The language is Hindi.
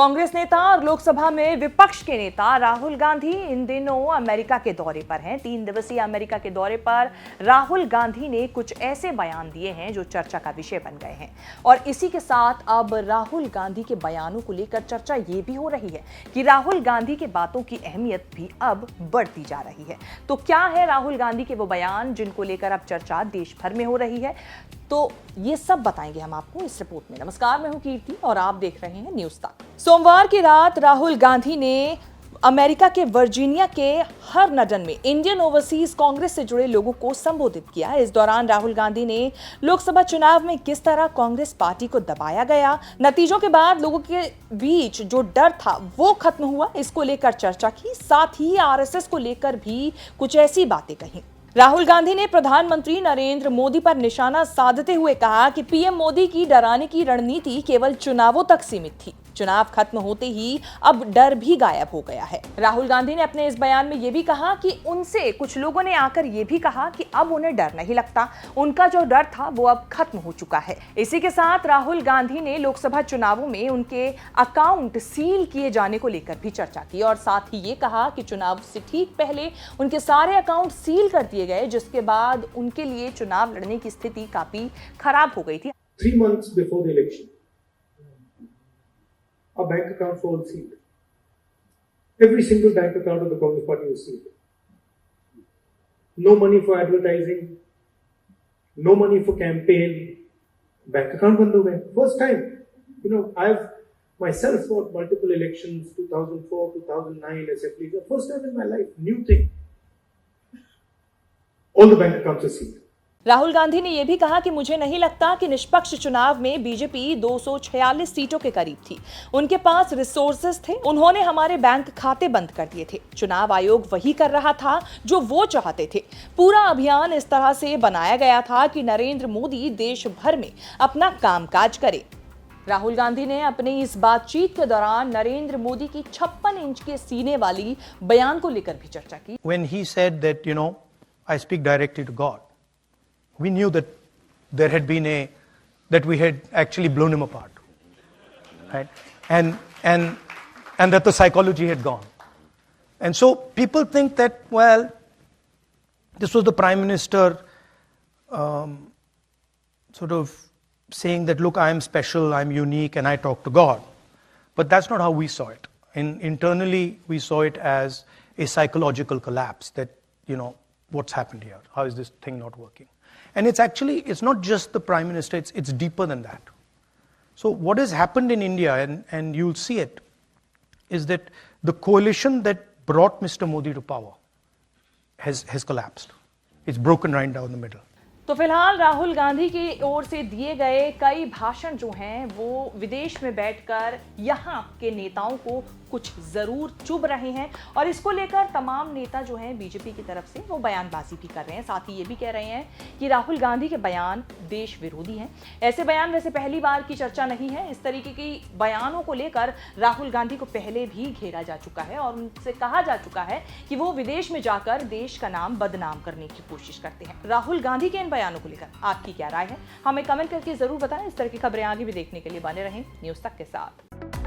कांग्रेस नेता और लोकसभा में विपक्ष के नेता राहुल गांधी इन दिनों अमेरिका के दौरे पर हैं। 3 दिवसीय अमेरिका के दौरे पर राहुल गांधी ने कुछ ऐसे बयान दिए हैं जो चर्चा का विषय बन गए हैं और इसी के साथ अब राहुल गांधी के बयानों को लेकर चर्चा ये भी हो रही है कि राहुल गांधी के बातों की अहमियत भी अब बढ़ती जा रही है। तो क्या है राहुल गांधी के वो बयान जिनको लेकर अब चर्चा देश भर में हो रही है, तो ये सब बताएंगे हम आपको इस रिपोर्ट में। नमस्कार, मैं हूं कीर्ति और आप देख रहे हैं न्यूज़ तक। सोमवार की रात राहुल गांधी ने अमेरिका के वर्जीनिया के हरनडन में इंडियन ओवरसीज कांग्रेस से जुड़े लोगों को संबोधित किया। इस दौरान राहुल गांधी ने लोकसभा चुनाव में किस तरह कांग्रेस पार्टी को दबाया गया, नतीजों के बाद लोगों के बीच जो डर था वो खत्म हुआ, इसको लेकर चर्चा की। साथ ही आरएसएस को लेकर भी कुछ ऐसी बातें कही। राहुल गांधी ने प्रधानमंत्री नरेंद्र मोदी पर निशाना साधते हुए कहा कि पीएम मोदी की डराने की रणनीति केवल चुनावों तक सीमित थी। चुनाव खत्म होते ही अब डर भी गायब हो गया है। राहुल गांधी ने अपने इस बयान में यह भी कहा कि उनसे कुछ लोगों ने आकर यह भी कहा कि अब उन्हें डर नहीं लगता, उनका जो डर था वो अब खत्म हो चुका है। इसी के साथ राहुल गांधी ने लोकसभा चुनावों में उनके अकाउंट सील किए जाने को लेकर भी चर्चा की और साथ ही ये कहा कि चुनाव से ठीक पहले उनके सारे अकाउंट सील कर दिए गए, जिसके बाद उनके लिए चुनाव लड़ने की स्थिति काफी खराब हो गई थी। 3 months before the election, our bank accounts were all sealed. Every single bank account of the Congress Party was sealed. No money for advertising, no money for campaign. Bank account बंद हो गए. First time, I've myself fought multiple elections, 2004, 2009, assembly. The first time in my life, new thing. All the bank accounts are sealed. Rahul Gandhi ने यह भी कहा कि मुझे नहीं लगता कि निष्पक्ष चुनाव में बीजेपी 246 सीटों के करीब थी। उनके पास रिसोर्सेज थे, उन्होंने हमारे बैंक खाते बंद कर दिए थे। चुनाव आयोग वही कर रहा था जो वो चाहते थे। पूरा अभियान इस तरह से बनाया गया था कि नरेंद्र मोदी देश भर में अपना कामकाज करे। राहुल गांधी ने अपनी इस बातचीत के दौरान नरेंद्र मोदी की 56 इंच के सीने वाली बयान को लेकर भी चर्चा की। When he said that, I speak directly to God. We knew that there had been that we had actually blown him apart, right? And that the psychology had gone. And so people think that, well, this was the Prime Minister sort of saying that, look, I am special, I'm unique, and I talk to God. But that's not how we saw it. Internally, we saw it as a psychological collapse that, what's happened here? How is this thing not working? And it's not just the Prime Minister, it's deeper than that. So what has happened in India, and you'll see it, is that the coalition that brought Mr. Modi to power has collapsed. It's broken right down the middle. तो फिलहाल राहुल गांधी की ओर से दिए गए कई भाषण जो हैं वो विदेश में बैठकर यहाँ के नेताओं को कुछ जरूर चुभ रहे हैं और इसको लेकर तमाम नेता जो हैं बीजेपी की तरफ से वो बयानबाजी भी कर रहे हैं। साथ ही ये भी कह रहे हैं कि राहुल गांधी के बयान देश विरोधी हैं। ऐसे बयान वैसे पहली बार की चर्चा नहीं है। इस तरीके की बयानों को लेकर राहुल गांधी को पहले भी घेरा जा चुका है और उनसे कहा जा चुका है कि वो विदेश में जाकर देश का नाम बदनाम करने की कोशिश करते हैं। राहुल गांधी के इन बयानों को लेकर आपकी क्या राय है, हमें कमेंट करके जरूर बताएं। इस तरह की खबरें आगे भी देखने के लिए बने रहें न्यूज़ तक के साथ।